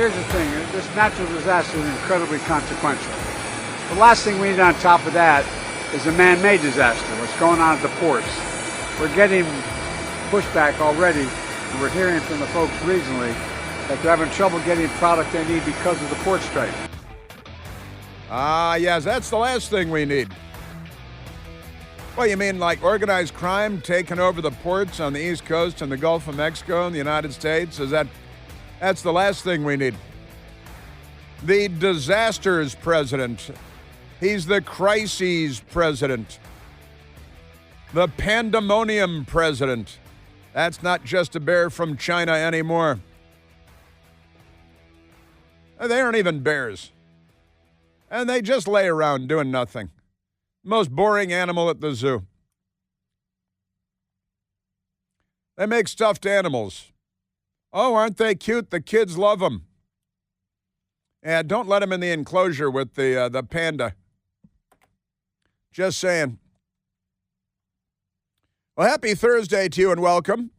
here's the thing. This natural disaster is incredibly consequential. The last thing we need on top of that is a man-made disaster, what's going on at the ports. We're getting pushback already, and we're hearing from the folks regionally that they're having trouble getting product they need because of the port strike. Yes, that's the last thing we need. Well, you mean like organized crime taking over the ports on the East Coast and the Gulf of Mexico and the United States? That's the last thing we need. The disasters president. He's the crises president. The pandemonium president. That's not just a bear from China anymore. They aren't even bears. And they just lay around doing nothing. Most boring animal at the zoo. They make stuffed animals. Oh, aren't they cute? The kids love them. And don't let them in the enclosure with the panda. Just saying. Well, happy Thursday to you and welcome.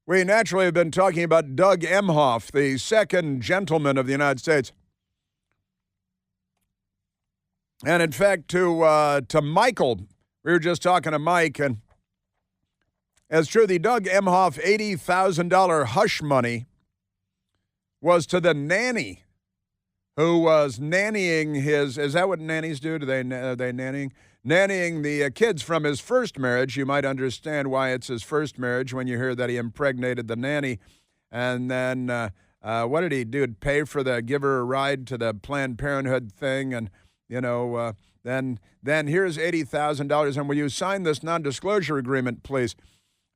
We naturally have been talking about Doug Emhoff, the second gentleman of the United States. And in fact, to Michael, we were just talking to Mike, and it's true, the Doug Emhoff $80,000 hush money was to the nanny who was nannying his, is that what nannies do? Are they nannying? Nannying the kids from his first marriage. You might understand why it's his first marriage when you hear that he impregnated the nanny. And then what did he do? Pay for give her a ride to the Planned Parenthood thing, and then here's $80,000, and will you sign this non-disclosure agreement, please?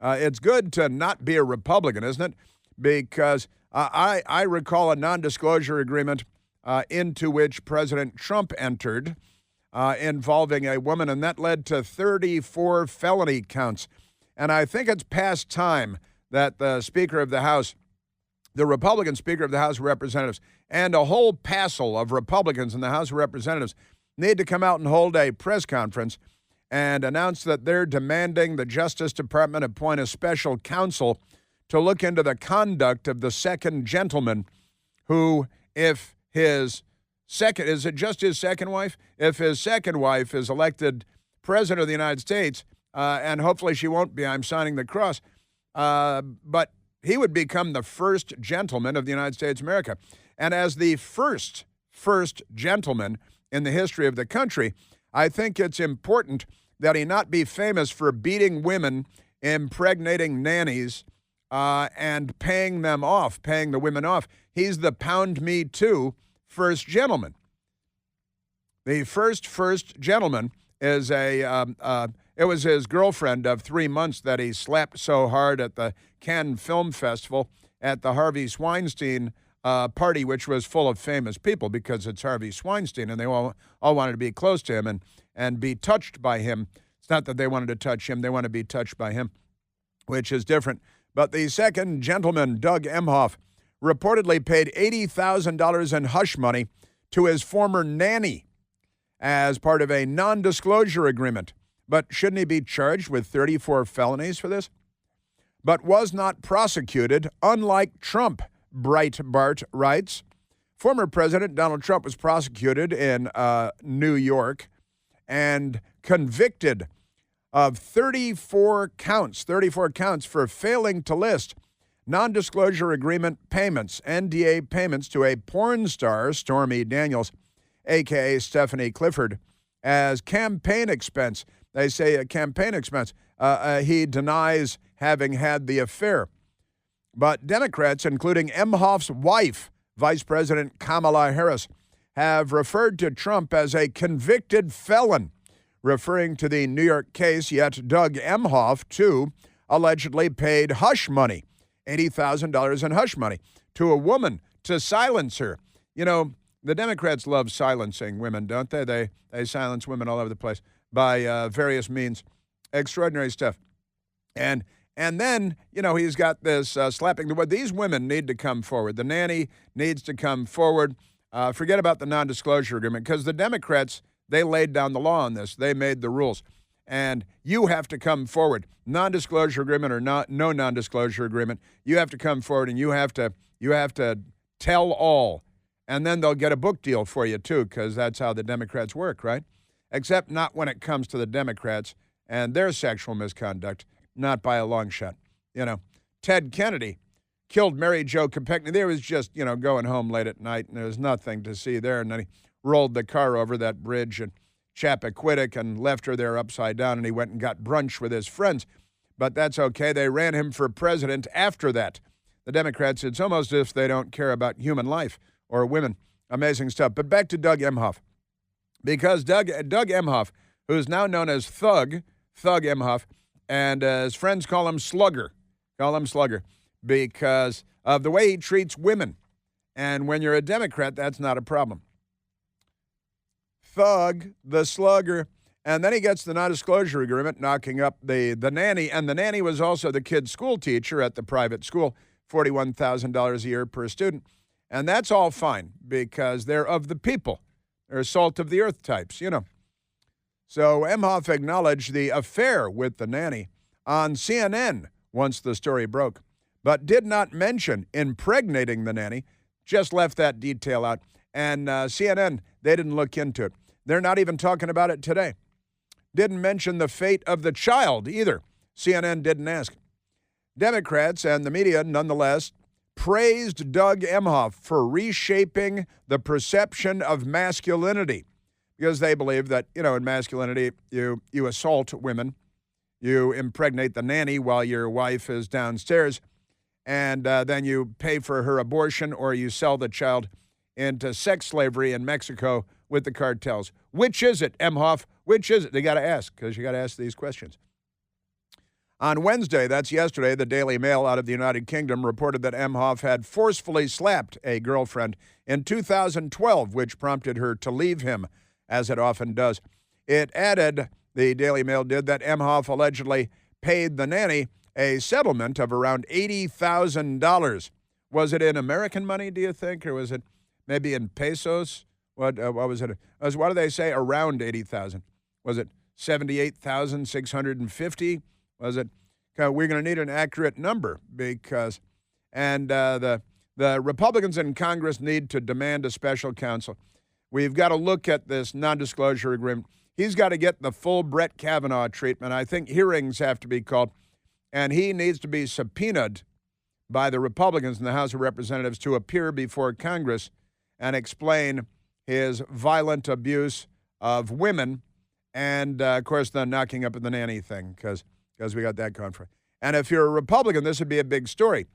It's good to not be a Republican, isn't it? Because I recall a non-disclosure agreement into which President Trump entered involving a woman, and that led to 34 felony counts. And I think it's past time that the Speaker of the House, the Republican Speaker of the House of Representatives, and a whole passel of Republicans in the House of Representatives need to come out and hold a press conference and announce that they're demanding the Justice Department appoint a special counsel to look into the conduct of the second gentleman who, if his second, is it just his second wife? If his second wife is elected president of the United States, and hopefully she won't be, I'm signing the cross, but he would become the first gentleman of the United States of America. And as the first gentleman in the history of the country, I think it's important that he not be famous for beating women, impregnating nannies, and paying the women off. He's the pound me too first gentleman. The first gentleman is it was his girlfriend of 3 months that he slapped so hard at the Cannes Film Festival at the Harvey Weinstein party, which was full of famous people because it's Harvey Weinstein, and they all wanted to be close to him and be touched by him. It's not that they wanted to touch him, they want to be touched by him, which is different. But the second gentleman, Doug Emhoff, reportedly paid $80,000 in hush money to his former nanny as part of a non-disclosure agreement. But shouldn't he be charged with 34 felonies for this? But was not prosecuted, unlike Trump, Breitbart writes. Former President Donald Trump was prosecuted in New York and convicted of 34 counts for failing to list non-disclosure agreement payments, NDA payments to a porn star, Stormy Daniels, a.k.a. Stephanie Clifford, as campaign expense. They say a campaign expense. He denies having had the affair. But Democrats, including Emhoff's wife, Vice President Kamala Harris, have referred to Trump as a convicted felon, referring to the New York case. Yet Doug Emhoff, too, allegedly paid hush money, $80,000 in hush money, to a woman to silence her. You know, the Democrats love silencing women, don't they? They silence women all over the place by various means. Extraordinary stuff. And then, you know, he's got this slapping the wood. These women need to come forward. The nanny needs to come forward. Forget about the non-disclosure agreement, because the Democrats, they laid down the law on this. They made the rules. and you have to come forward. Non-disclosure agreement or no non-disclosure agreement, you have to come forward and you have to tell all. And then they'll get a book deal for you, too, because that's how the Democrats work, right? Except not when it comes to the Democrats and their sexual misconduct, not by a long shot. Ted Kennedy killed Mary Jo Kopechne. There was just, going home late at night, and there was nothing to see there. And then he rolled the car over that bridge in Chappaquiddick and left her there upside down, and he went and got brunch with his friends. But that's okay. They ran him for president after that. The Democrats, it's almost as if they don't care about human life or women. Amazing stuff. But back to Doug Emhoff. Because Doug Emhoff, who's now known as Thug Emhoff, and his friends call him Slugger, because of the way he treats women. And when you're a Democrat, that's not a problem. Thug, the slugger. And then he gets the non-disclosure agreement, knocking up the nanny. And the nanny was also the kid's school teacher at the private school, $41,000 a year per student. And that's all fine because they're of the people. They're salt of the earth types, So Emhoff acknowledged the affair with the nanny on CNN once the story broke, but did not mention impregnating the nanny, just left that detail out. And CNN, they didn't look into it. They're not even talking about it today. Didn't mention the fate of the child either. CNN didn't ask. Democrats and the media, nonetheless, praised Doug Emhoff for reshaping the perception of masculinity because they believe that, in masculinity, you assault women, you impregnate the nanny while your wife is downstairs, and then you pay for her abortion or you sell the child into sex slavery in Mexico with the cartels. Which is it, Emhoff? Which is it? They got to ask because you got to ask these questions. On Wednesday, that's yesterday, the Daily Mail out of the United Kingdom reported that Emhoff had forcefully slapped a girlfriend in 2012, which prompted her to leave him, as it often does. It added, the Daily Mail did, that Emhoff allegedly paid the nanny a settlement of around $80,000. Was it in American money, do you think, or was it maybe in pesos? What was it? What do they say? Around 80,000. Was it 78,650? Was it? We're going to need an accurate number because, and the Republicans in Congress need to demand a special counsel. We've got to look at this non-disclosure agreement. He's got to get the full Brett Kavanaugh treatment. I think hearings have to be called, and he needs to be subpoenaed by the Republicans in the House of Representatives to appear before Congress and explain his violent abuse of women and, of course, the knocking up of the nanny thing because we got that going for it. And if you're a Republican, this would be a big story.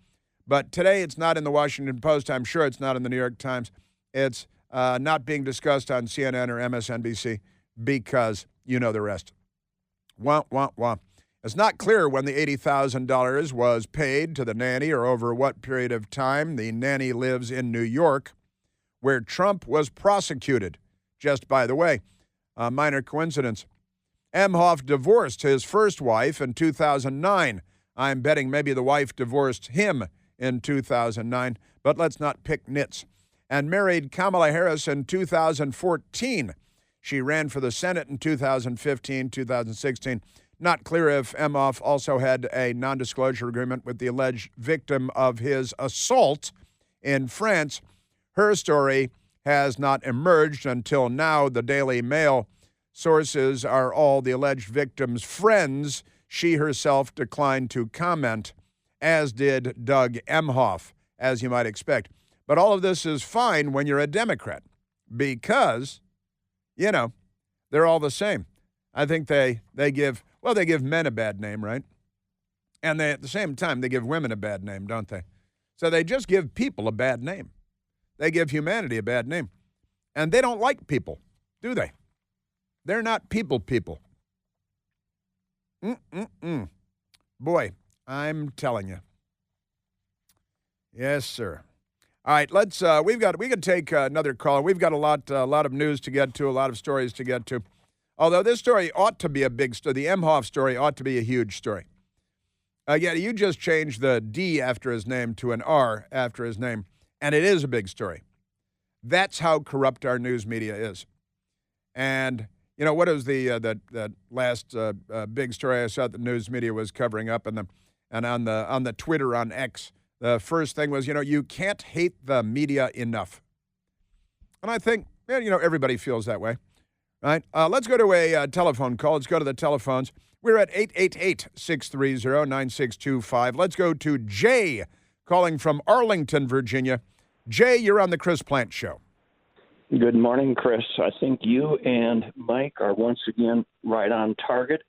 But today it's not in the Washington Post. I'm sure it's not in the New York Times. It's not being discussed on CNN or MSNBC because you know the rest. Wah, wah, wah. It's not clear when the $80,000 was paid to the nanny or over what period of time. The nanny lives in New York, where Trump was prosecuted. Just by the way, a minor coincidence. Emhoff divorced his first wife in 2009. I'm betting maybe the wife divorced him in 2009, but let's not pick nits. And married Kamala Harris in 2014. She ran for the Senate in 2015, 2016. Not clear if Emhoff also had a non-disclosure agreement with the alleged victim of his assault in France. Her story has not emerged until now. The Daily Mail sources are all the alleged victim's friends. She herself declined to comment, as did Doug Emhoff, as you might expect. But all of this is fine when you're a Democrat because, they're all the same. I think they give men a bad name, right? And they, at the same time, they give women a bad name, don't they? So they just give people a bad name. They give humanity a bad name. And they don't like people, do they? They're not people. Boy, I'm telling you. Yes, sir. All right, let's. We could take another call. We've got a lot of news to get to, a lot of stories to get to. Although this story ought to be a big story, the Emhoff story ought to be a huge story. You just changed the D after his name to an R after his name, and it is a big story. That's how corrupt our news media is. And what is that last big story I saw the news media was covering up, and on the Twitter on X, the first thing was, you can't hate the media enough. And I think, everybody feels that way, right? Let's go to a telephone call. Let's go to the telephones. We're at 888-630-9625. Let's go to Jay calling from Arlington, Virginia. Jay, you're on the Chris Plant Show. Good morning, Chris. I think you and Mike are once again right on target.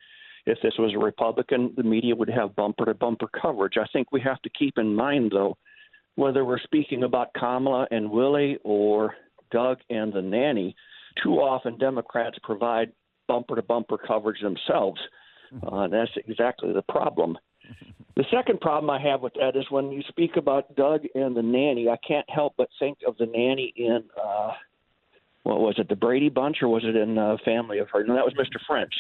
If this was a Republican, the media would have bumper-to-bumper coverage. I think we have to keep in mind, though, whether we're speaking about Kamala and Willie or Doug and the nanny, too often Democrats provide bumper-to-bumper coverage themselves. That's exactly the problem. The second problem I have with that is when you speak about Doug and the nanny, I can't help but think of the nanny in what was it, the Brady Bunch, or was it in Family of Her? No, that was Mr. French.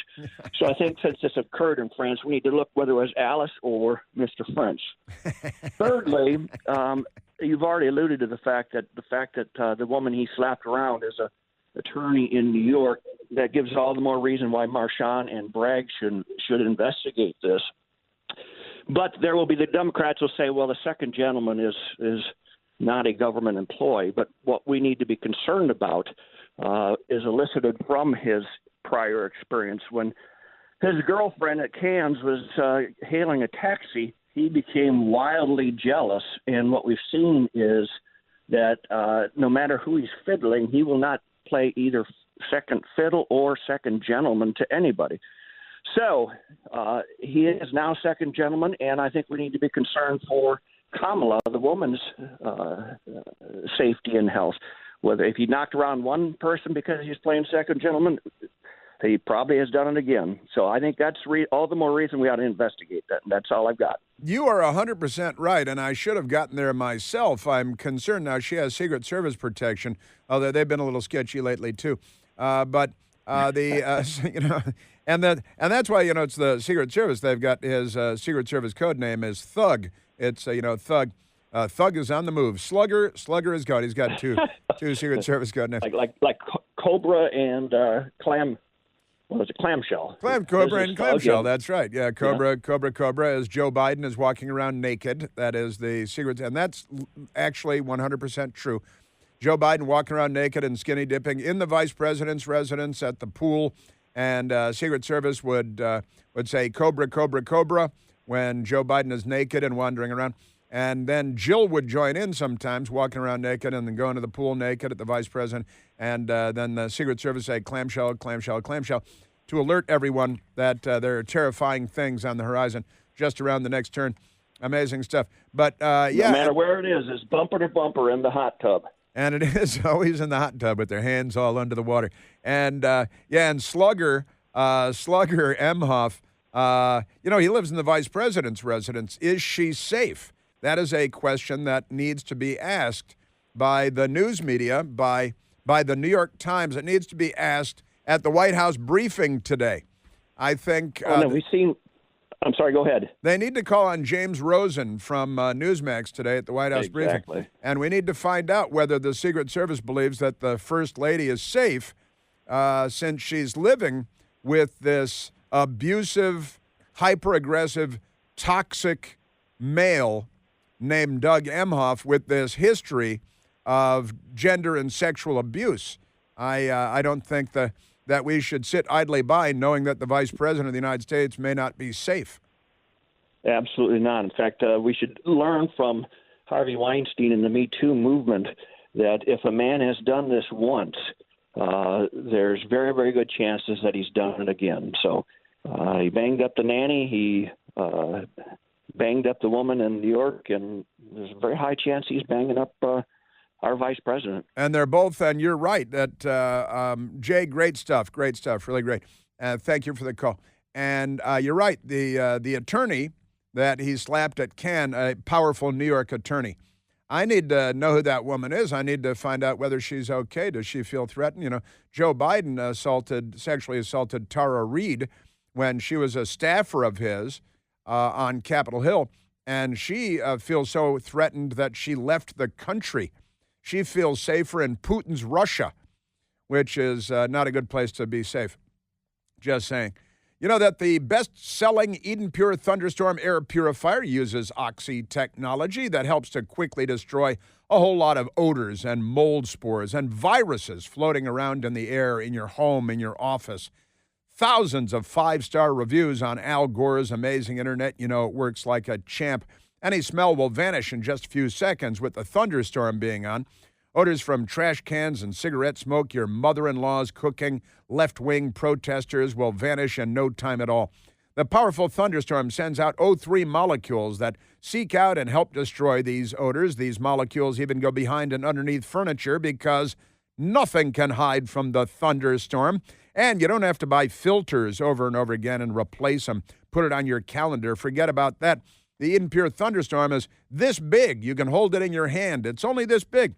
So I think since this occurred in France, we need to look whether it was Alice or Mr. French. Thirdly, you've already alluded to the fact that the woman he slapped around is a attorney in New York. That gives all the more reason why Marchand and Bragg should investigate this. But there will be the Democrats will say, well, the second gentleman is not a government employee. But what we need to be concerned about is elicited from his prior experience. When his girlfriend at Cannes was hailing a taxi, he became wildly jealous. And what we've seen is that no matter who he's fiddling, he will not play either second fiddle or second gentleman to anybody. So he is now second gentleman, and I think we need to be concerned for Kamala, the woman's safety and health. Whether if he knocked around one person because he's playing second gentleman, he probably has done it again. So I think that's all the more reason we ought to investigate that. And that's all I've got. You are 100% right, and I should have gotten there myself. I'm concerned now she has Secret Service protection, although they've been a little sketchy lately too. But and that's why it's the Secret Service. They've got his Secret Service code name is Thug. It's Thug. Thug is on the move. Slugger is gone. He's got two Secret Service code names. Like Cobra and Clam. What was it? Clamshell. Cobra and Clamshell. That's right. Yeah, Cobra as Joe Biden is walking around naked. That is the secret, and that's actually 100% true. Joe Biden walking around naked and skinny dipping in the vice president's residence at the pool, and Secret Service would say Cobra, Cobra, Cobra when Joe Biden is naked and wandering around. And then Jill would join in sometimes, walking around naked and then going to the pool naked at the vice president. And then the Secret Service say clamshell, clamshell, clamshell to alert everyone that there are terrifying things on the horizon just around the next turn. Amazing stuff. But, no matter where it is, it's bumper to bumper in the hot tub. And it is always in the hot tub with their hands all under the water. And, and Slugger Emhoff, he lives in the vice president's residence. Is she safe? That is a question that needs to be asked by the news media, by the New York Times. It needs to be asked at the White House briefing today. I think. We've seen. I'm sorry. Go ahead. They need to call on James Rosen from Newsmax today at the White House briefing, and we need to find out whether the Secret Service believes that the First Lady is safe, since she's living with this abusive, hyper-aggressive, toxic male named Doug Emhoff with this history of gender and sexual abuse. I don't think that we should sit idly by knowing that the Vice President of the United States may not be safe. Absolutely not. In fact, we should learn from Harvey Weinstein and the Me Too movement that if a man has done this once, there's very, very good chances that he's done it again. So he banged up the nanny. He banged up the woman in New York, and there's a very high chance he's banging up our vice president. And they're both, and you're right, that Jay, great stuff, really great. Thank you for the call. And you're right, the attorney that he slapped at Cannes, a powerful New York attorney. I need to know who that woman is. I need to find out whether she's okay. Does she feel threatened? Joe Biden sexually assaulted Tara Reid when she was a staffer of his on Capitol Hill, and she feels so threatened that she left the country. She feels safer in Putin's Russia, which is not a good place to be safe. Just saying. You know that the best-selling Eden Pure Thunderstorm air purifier uses Oxy technology that helps to quickly destroy a whole lot of odors and mold spores and viruses floating around in the air in your home, in your office. Thousands of 5-star reviews on Al Gore's amazing internet. You know, it works like a champ. Any smell will vanish in just a few seconds with the thunderstorm being on. Odors from trash cans and cigarette smoke, your mother-in-law's cooking, left-wing protesters will vanish in no time at all. The powerful thunderstorm sends out O3 molecules that seek out and help destroy these odors. These molecules even go behind and underneath furniture because nothing can hide from the thunderstorm. And you don't have to buy filters over and over again and replace them. Put it on your calendar. Forget about that. The Eden Pure Thunderstorm is this big. You can hold it in your hand. It's only this big.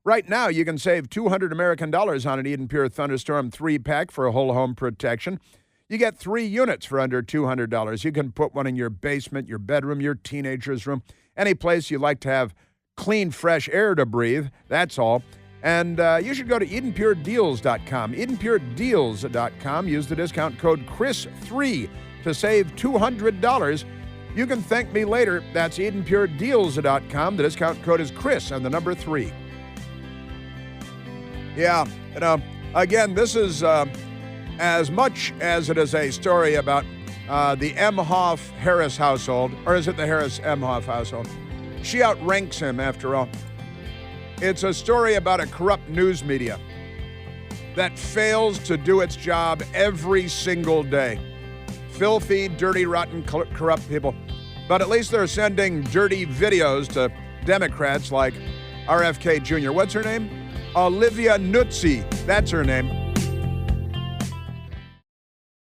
Right now, you can save $200 American on an Eden Pure Thunderstorm 3-pack for a whole home protection. You get 3 units for under $200. You can put one in your basement, your bedroom, your teenager's room, any place you like to have clean, fresh air to breathe. That's all. And you should go to EdenPureDeals.com. EdenPureDeals.com. Use the discount code Chris3 to save $200. You can thank me later. That's EdenPureDeals.com. The discount code is Chris and the number 3. Yeah, you know, again, this is as much as it is a story about the Emhoff-Harris household, or is it the Harris-Emhoff household? She outranks him, after all. It's a story about a corrupt news media that fails to do its job every single day. Filthy, dirty, rotten, corrupt people. But at least they're sending dirty videos to Democrats like RFK Jr. What's her name? Olivia Nuzzi. That's her name.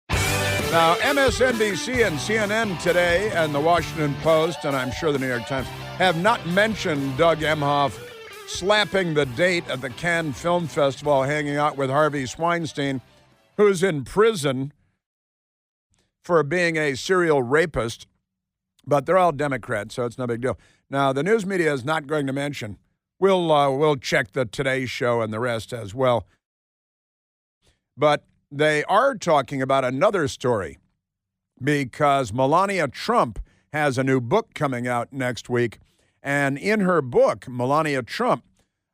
Now, MSNBC and CNN today and the Washington Post, and I'm sure the New York Times, have not mentioned Doug Emhoff slapping the date at the Cannes Film Festival, hanging out with Harvey Weinstein, who's in prison for being a serial rapist. But they're all Democrats, so it's no big deal. Now, the news media is not going to mention. We'll check the Today Show and the rest as well. But they are talking about another story because Melania Trump has a new book coming out next week. And in her book, Melania Trump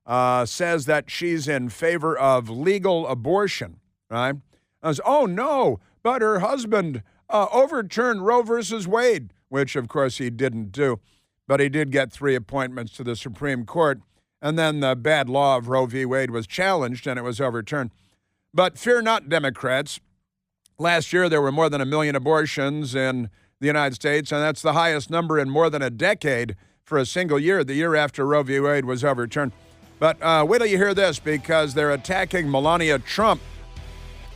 says that she's in favor of legal abortion, right? Oh, no, but her husband overturned Roe versus Wade, which, of course, he didn't do. But he did get 3 appointments to the Supreme Court. And then the bad law of Roe v. Wade was challenged, and it was overturned. But fear not, Democrats. Last year, there were more than 1 million abortions in the United States, and that's the highest number in more than a decade for a single year, the year after Roe v. Wade was overturned. But wait till you hear this, because they're attacking Melania Trump,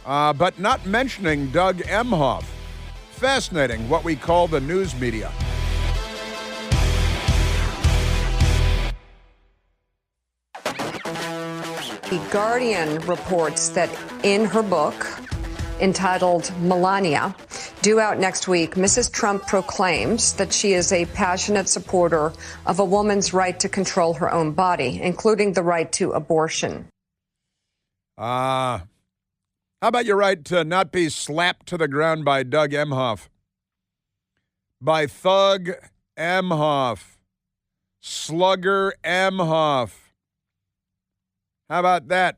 but not mentioning Doug Emhoff. Fascinating, what we call the news media. The Guardian reports that in her book, entitled Melania, due out next week, Mrs. Trump proclaims that she is a passionate supporter of a woman's right to control her own body, including the right to abortion. How about your right to not be slapped to the ground by Doug Emhoff? By Thug Emhoff. Slugger Emhoff. How about that?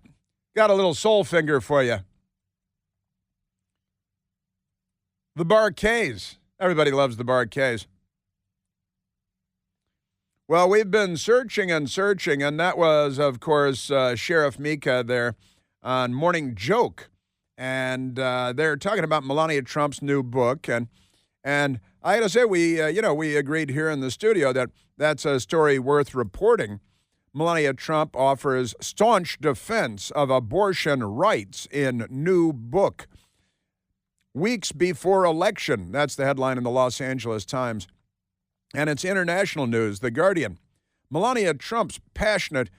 Got a little soul finger for you. The Bar-Kays. Everybody loves the Bar-Kays. Well, we've been searching, and that was, of course, Sheriff Mika there on Morning Joke. And they're talking about Melania Trump's new book. And I got to say, we agreed here in the studio that that's a story worth reporting. Melania Trump offers staunch defense of abortion rights in new book. Weeks before election, that's the headline in the Los Angeles Times. And it's international news, The Guardian. Melania Trump passionately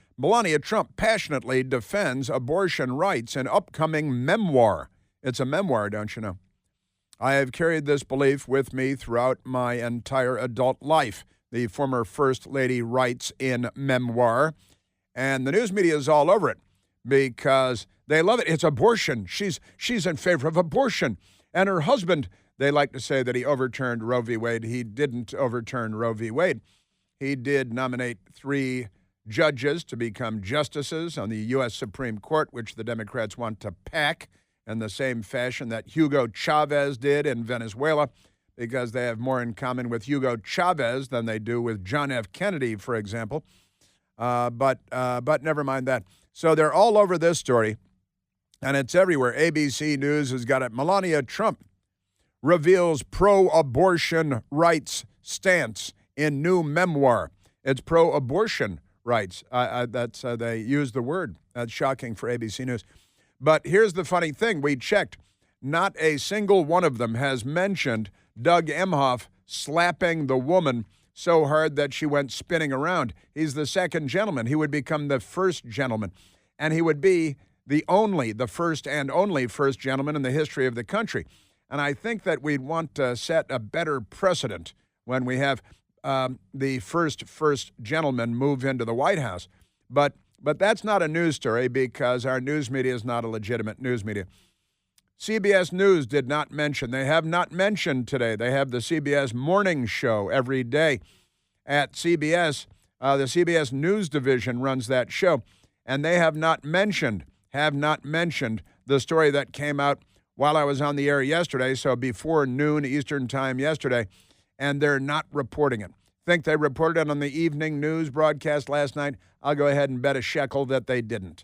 defends abortion rights in upcoming memoir. It's a memoir, don't you know? I have carried this belief with me throughout my entire adult life. The former First Lady writes in memoir, and the news media is all over it because they love it. It's abortion. She's in favor of abortion. And her husband, they like to say that he overturned Roe v. Wade. He didn't overturn Roe v. Wade. He did nominate 3 judges to become justices on the U.S. Supreme Court, which the Democrats want to pack in the same fashion that Hugo Chavez did in Venezuela, because they have more in common with Hugo Chavez than they do with John F. Kennedy, for example. But never mind that. So they're all over this story, and it's everywhere. ABC News has got it. Melania Trump reveals pro-abortion rights stance in new memoir. It's pro-abortion rights. That's they use the word. That's shocking for ABC News. But here's the funny thing. We checked. Not a single one of them has mentioned Doug Emhoff slapping the woman so hard that she went spinning around. He's the second gentleman. He would become the first gentleman. And he would be the first and only first gentleman in the history of the country. And I think that we'd want to set a better precedent when we have the first gentleman move into the White House. But that's not a news story, because our news media is not a legitimate news media. CBS News did not mention. They have not mentioned today. They have the CBS morning show every day at CBS. The CBS News division runs that show, and they have not mentioned the story that came out while I was on the air yesterday, so before noon Eastern time yesterday, and they're not reporting it. Think they reported it on the evening news broadcast last night? I'll go ahead and bet a shekel that they didn't.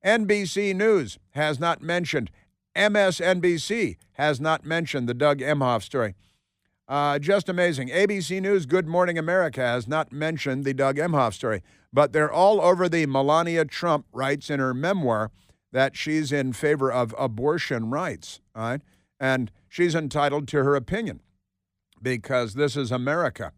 NBC News has not mentioned. MSNBC has not mentioned the Doug Emhoff story. Just amazing. ABC News, Good Morning America, has not mentioned the Doug Emhoff story. But they're all over the Melania Trump writes in her memoir that she's in favor of abortion rights, all right? And she's entitled to her opinion, because this is America.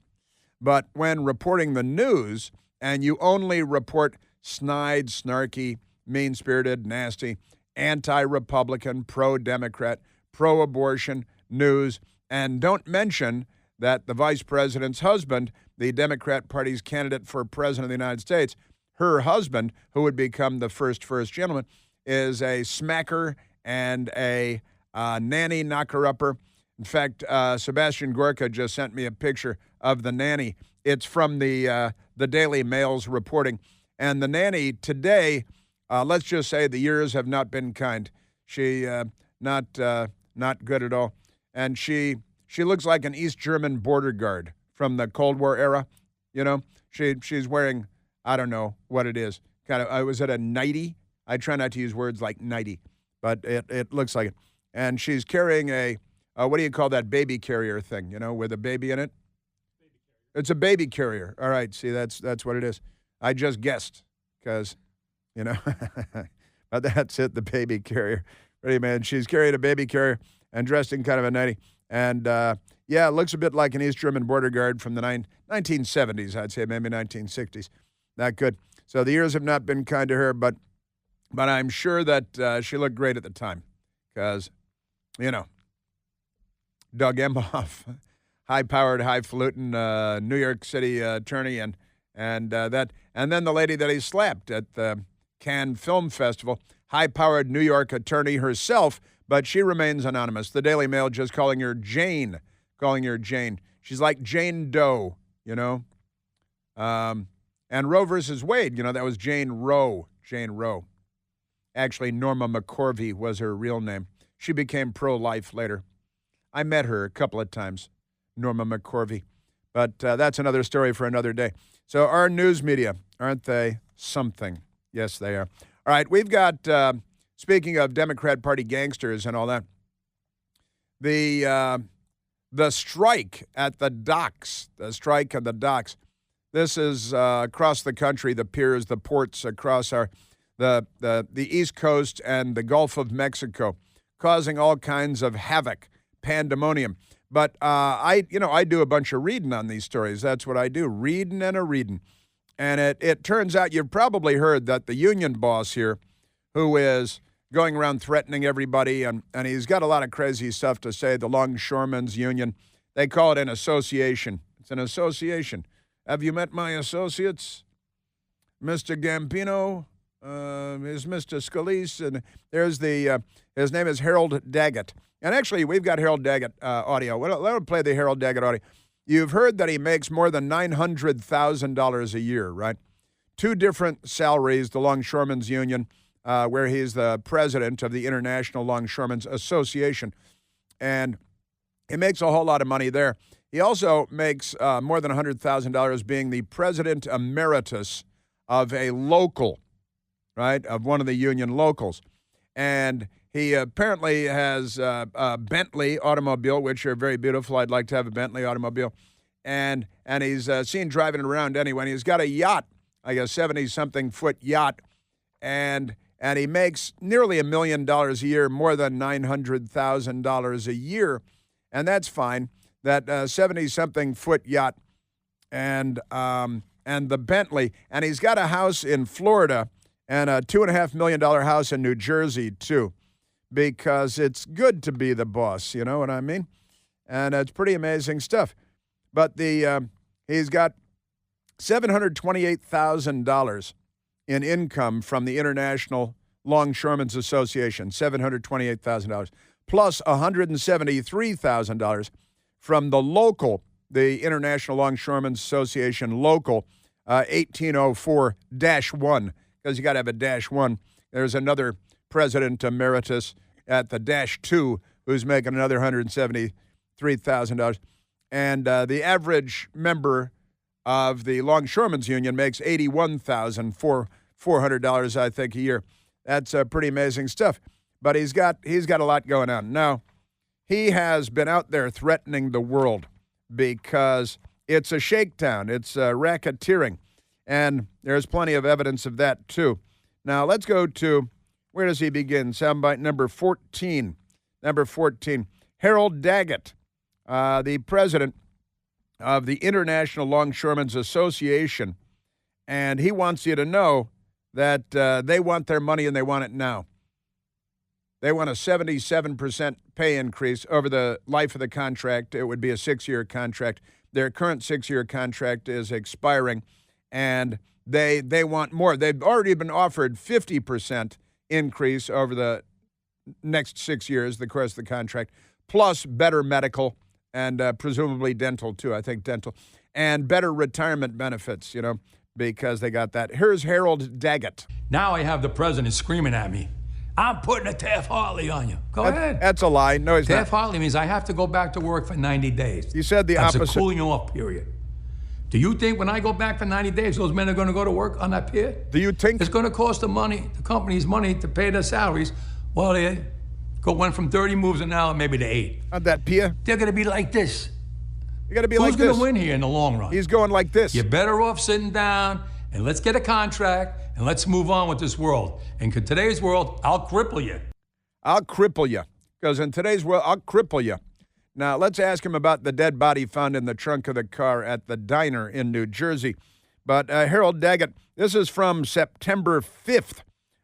But when reporting the news, and you only report snide, snarky, mean-spirited, nasty, anti-Republican, pro-Democrat, pro-abortion news, and don't mention that the vice president's husband, the Democrat Party's candidate for president of the United States, her husband, who would become the first gentleman, is a smacker and a nanny knocker-upper. In fact, Sebastian Gorka just sent me a picture of the nanny. It's from the Daily Mail's reporting. And the nanny today, let's just say the years have not been kind. She not good at all. And she looks like an East German border guard from the Cold War era. You know, she's wearing, I don't know what it is. Kind of, was it a nightie? I try not to use words like nightie, but it looks like it. And she's carrying a, what do you call that baby carrier thing, you know, with a baby in it? It's a baby carrier. All right, see, that's what it is. I just guessed, because, you know, but that's it, the baby carrier. Ready, man, she's carrying a baby carrier and dressed in kind of a nightie. And, yeah, it looks a bit like an East German border guard from the 1970s, I'd say, maybe 1960s. Not good. So the years have not been kind to her, but I'm sure that she looked great at the time, because, you know, Doug Emhoff, high-powered, highfalutin New York City attorney, and then the lady that he slapped at the Cannes Film Festival, high-powered New York attorney herself, but she remains anonymous. The Daily Mail just calling her Jane. She's like Jane Doe, you know. And Roe versus Wade, you know, that was Jane Roe. Actually, Norma McCorvey was her real name. She became pro-life later. I met her a couple of times, Norma McCorvey. But that's another story for another day. So our news media, aren't they something? Yes, they are. All right, we've got, speaking of Democrat Party gangsters and all that, the strike at the docks, This is across the country, the piers, the ports across the East Coast and the Gulf of Mexico, causing all kinds of havoc, pandemonium. But I do a bunch of reading on these stories. That's what I do, reading. And it turns out you've probably heard that the union boss here, who is going around threatening everybody, and he's got a lot of crazy stuff to say, the Longshoremen's union, they call it an association. It's an association. Have you met my associates? Mr. Gambino, is Mr. Scalise, and there's his name is Harold Daggett. And actually, we've got Harold Daggett audio. Let me play the Harold Daggett audio. You've heard that he makes more than $900,000 a year, right? 2 different salaries, the Longshoremen's Union, where he's the president of the International Longshoremen's Association. And he makes a whole lot of money there. He also makes more than $100,000 being the president emeritus of a local, right, of one of the union locals. And he apparently has a Bentley automobile, which are very beautiful. I'd like to have a Bentley automobile. And he's seen driving it around anyway. And he's got a yacht, like a 70-something foot yacht. And he makes nearly $1 million a year, more than $900,000 a year. And that's fine. That 70-something foot yacht and the Bentley. And he's got a house in Florida and a $2.5 million house in New Jersey, too, because it's good to be the boss, you know what I mean? And it's pretty amazing stuff. But he's got $728,000 in income from the International Longshoremen's Association, $728,000, plus $173,000 from the local, the International Longshoremen's Association local, 1804-1, because you got to have a -1. There's another president emeritus at the -2 who's making another $173,000. And the average member of the Longshoremen's Union makes $81,400, I think, a year. That's pretty amazing stuff. But he's got a lot going on. Now, he has been out there threatening the world because it's a shakedown. It's racketeering. And there's plenty of evidence of that, too. Now, let's go to, where does he begin? Soundbite number 14. Number 14. Harold Daggett, the president of the International Longshoremen's Association. And he wants you to know that they want their money and they want it now. They want a 77% pay increase over the life of the contract. It would be a 6-year contract. Their current 6-year contract is expiring, and they want more. They've already been offered 50% increase over the next 6 years, the course of the contract, plus better medical and presumably dental, too. I think dental. And better retirement benefits, you know, because they got that. Here's Harold Daggett. Now I have the president screaming at me. I'm putting a Taft-Hartley on you. Go ahead. That's a lie. No, he's not. Taft-Hartley means I have to go back to work for 90 days. You said the opposite. That's a cooling off period. Do you think when I go back for 90 days, those men are going to go to work on that pier? Do you think? It's going to cost the companies money to pay their salaries. Well, they went from 30 moves an hour maybe to 8. On that pier? They're going to be like this. You got to be like this. Who's going to win here in the long run? He's going like this. You're better off sitting down and let's get a contract and let's move on with this world. And in today's world, I'll cripple you. I'll cripple you. Because in today's world, I'll cripple you. Now, let's ask him about the dead body found in the trunk of the car at the diner in New Jersey. But Harold Daggett, this is from September 5th,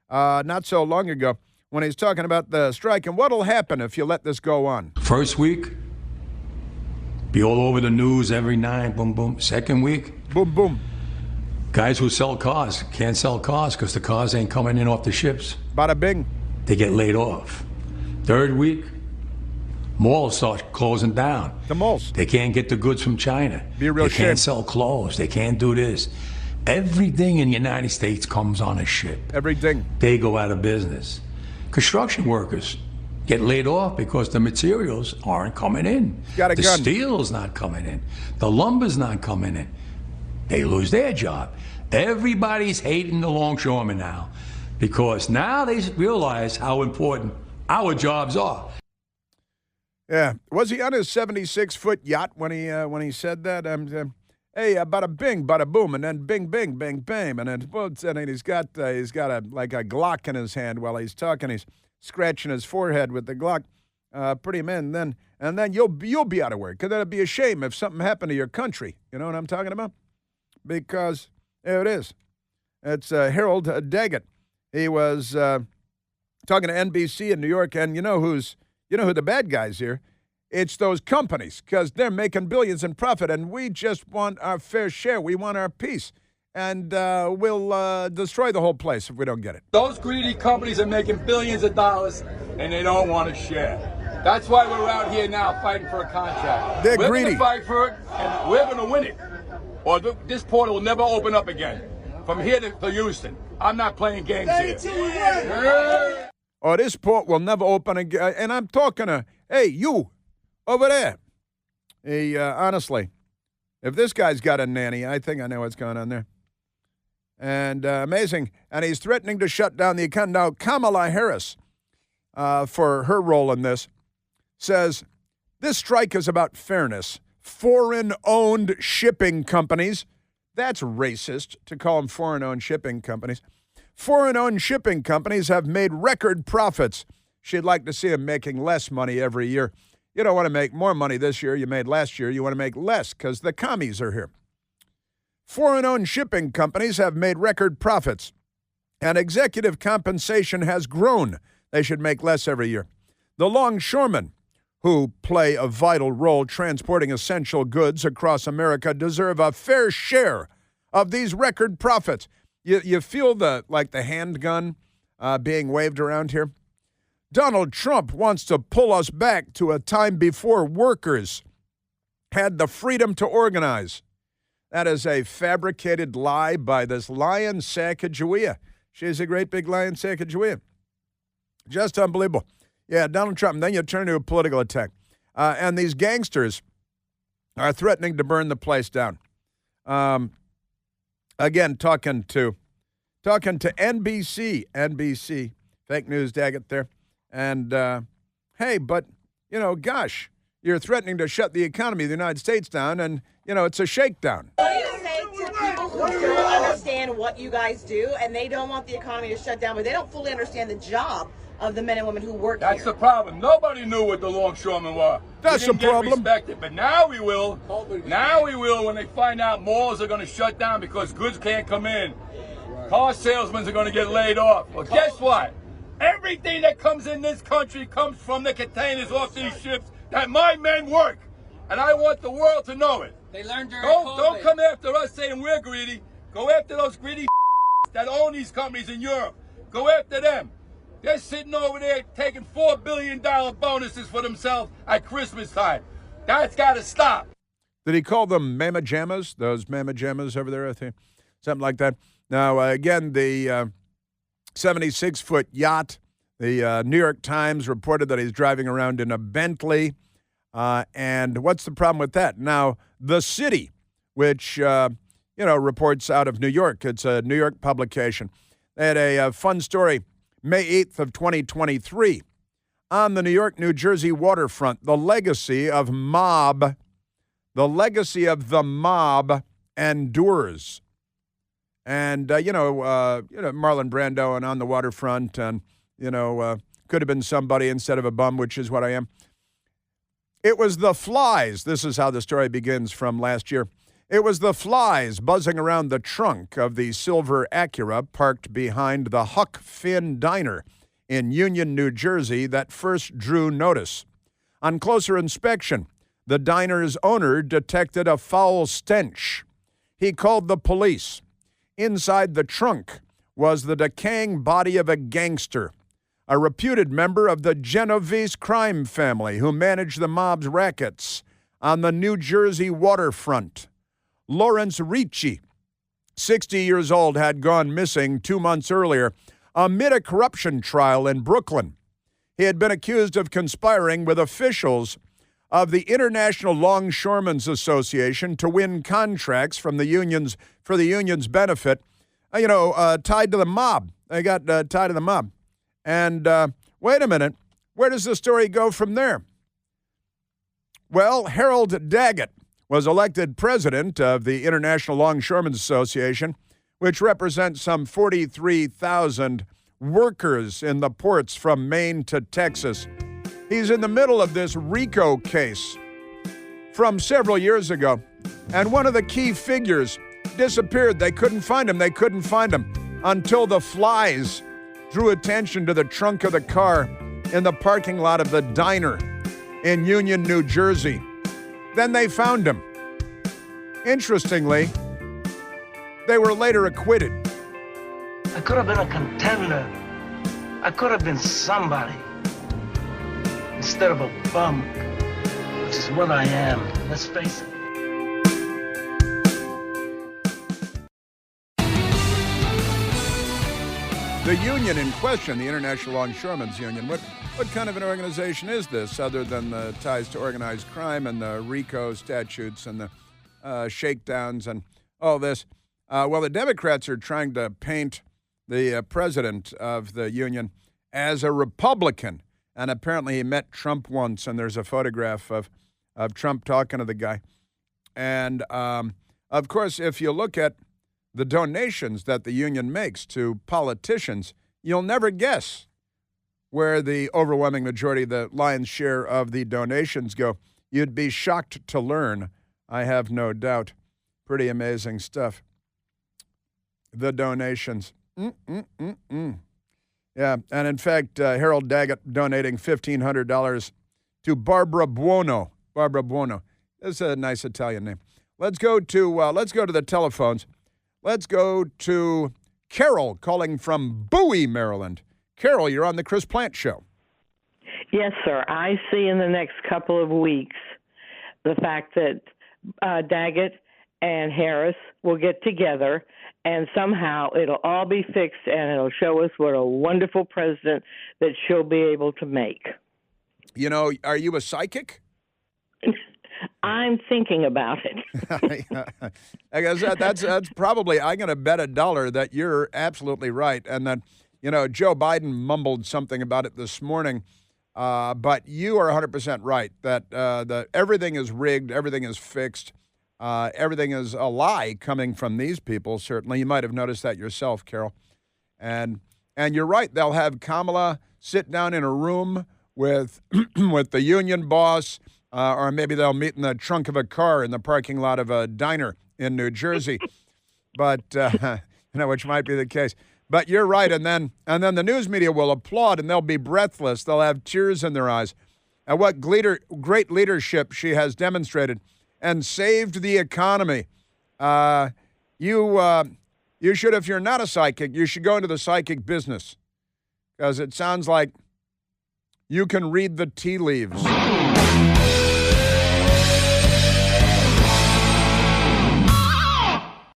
not so long ago, when he's talking about the strike and what'll happen if you let this go on. First week, be all over the news every night, boom, boom. Second week, boom, boom. Guys who sell cars can't sell cars because the cars ain't coming in off the ships. Bada bing. They get laid off. Third week, malls start closing down. The malls. They can't get the goods from China. Be a real They shame. can't sell clothes. They can't do this. Everything in the United States comes on a ship. Everything. They go out of business. Construction workers get laid off because the materials aren't coming in. Got a the gun. steel's not coming in. The lumber's not coming in. They lose their job. Everybody's hating the longshoremen now because now they realize how important our jobs are. Yeah. Was he on his 76-foot yacht when he said that? Hey, bada bing, bada boom, and then bing, bing, bing, bang, and then he's got a Glock in his hand while he's talking. He's scratching his forehead with the Glock. Pretty man. And then you'll be out of work because that'd be a shame if something happened to your country. You know what I'm talking about? Because there it is. It's Harold Daggett. He was talking to NBC in New York, and you know who the bad guys here? It's those companies because they're making billions in profit, and we just want our fair share. We want our piece, and we'll destroy the whole place if we don't get it. Those greedy companies are making billions of dollars, and they don't want to share. That's why we're out here now fighting for a contract. They're we're greedy. Going to fight for it, and we're going to win it. Or this portal will never open up again. From here to Houston. I'm not playing games here. Or this port will never open again. And I'm talking to, hey, you, over there. Hey, honestly, if this guy's got a nanny, I think I know what's going on there. And amazing. And he's threatening to shut down the economy. Now, Kamala Harris, for her role in this, says this strike is about fairness. Foreign-owned shipping companies. That's racist to call them foreign-owned shipping companies. Foreign-owned shipping companies have made record profits. She'd like to see them making less money every year. You don't want to make more money this year you made last year. You want to make less because the commies are here. Foreign-owned shipping companies have made record profits, and executive compensation has grown. They should make less every year. The Longshoremen, who play a vital role transporting essential goods across America, deserve a fair share of these record profits. You feel the handgun being waved around here? Donald Trump wants to pull us back to a time before workers had the freedom to organize. That is a fabricated lie by this lion Sacagawea. She's a great big lion Sacagawea. Just unbelievable. Yeah, Donald Trump. And then you turn to a political attack. And these gangsters are threatening to burn the place down. Again, talking to NBC, fake news daggett there. And, hey, but, gosh, you're threatening to shut the economy of the United States down, and, it's a shakedown. What do you say to people who don't understand what you guys do, and they don't want the economy to shut down, but they don't fully understand the job of the men and women who work here? That's the problem. Nobody knew what the longshoremen were. That's the problem. Respected, but now we will. Now we will when they find out malls are going to shut down because goods can't come in. Car salesmen are going to get laid off. Well, guess what? Everything that comes in this country comes from the containers off these ships that my men work. And I want the world to know it. They learned during Don't come after us saying we're greedy. Go after those greedy that own these companies in Europe. Go after them. They're sitting over there taking $4 billion bonuses for themselves at Christmas time. That's got to stop. Did he call them Mama Jammas? Those Mama Jammas over there, I think. Something like that. Now, again, the 76-foot yacht, the New York Times reported that he's driving around in a Bentley. And what's the problem with that? Now, The City, which, reports out of New York. It's a New York publication. They had a fun story. May 8th of 2023, on the New York-New Jersey waterfront, the legacy of the mob endures. And, Marlon Brando and On the Waterfront and, could have been somebody instead of a bum, which is what I am. It was the flies. This is how the story begins from last year. It was the flies buzzing around the trunk of the silver Acura parked behind the Huck Finn Diner in Union, New Jersey that first drew notice. On closer inspection, the diner's owner detected a foul stench. He called the police. Inside the trunk was the decaying body of a gangster, a reputed member of the Genovese crime family who managed the mob's rackets on the New Jersey waterfront. Lawrence Ricci, 60 years old, had gone missing 2 months earlier amid a corruption trial in Brooklyn. He had been accused of conspiring with officials of the International Longshoremen's Association to win contracts for the union's benefit, tied to the mob. They got tied to the mob. And wait a minute, where does the story go from there? Well, Harold Daggett was elected president of the International Longshoremen's Association, which represents some 43,000 workers in the ports from Maine to Texas. He's in the middle of this RICO case from several years ago, and one of the key figures disappeared. They couldn't find him until the flies drew attention to the trunk of the car in the parking lot of the diner in Union, New Jersey. Then they found him. Interestingly, they were later acquitted. I could have been a contender. I could have been somebody. instead of a bum, which is what I am. Let's face it. The union in question, the International Longshoremen's Union, what kind of an organization is this other than the ties to organized crime and the RICO statutes and the shakedowns and all this? Well, the Democrats are trying to paint the president of the union as a Republican. And apparently he met Trump once, and there's a photograph of Trump talking to the guy. And, of course, if you look at the donations that the union makes to politicians, you'll never guess where the overwhelming majority, the lion's share of the donations go. You'd be shocked to learn, I have no doubt. Pretty amazing stuff. The donations. Yeah, and in fact, Harold Daggett donating $1,500 to Barbara Buono. Barbara Buono. That's a nice Italian name. Let's go to the telephones. Let's go to Carol calling from Bowie, Maryland. Carol, you're on the Chris Plant Show. Yes, sir. I see in the next couple of weeks the fact that Daggett and Harris will get together, and somehow it'll all be fixed, and it'll show us what a wonderful president that she'll be able to make. You know, are you a psychic? I'm thinking about it. I guess that's probably, I'm going to bet $1 that you're absolutely right. And that, you know, Joe Biden mumbled something about it this morning, but you are 100% right that everything is rigged, everything is fixed, everything is a lie coming from these people, certainly. You might have noticed that yourself, Carol. And you're right, they'll have Kamala sit down in a room with with the union boss, or maybe they'll meet in the trunk of a car in the parking lot of a diner in New Jersey, but which might be the case. But you're right, and then the news media will applaud, and they'll be breathless. They'll have tears in their eyes at what great leadership she has demonstrated and saved the economy. You should, if you're not a psychic, you should go into the psychic business, because it sounds like you can read the tea leaves.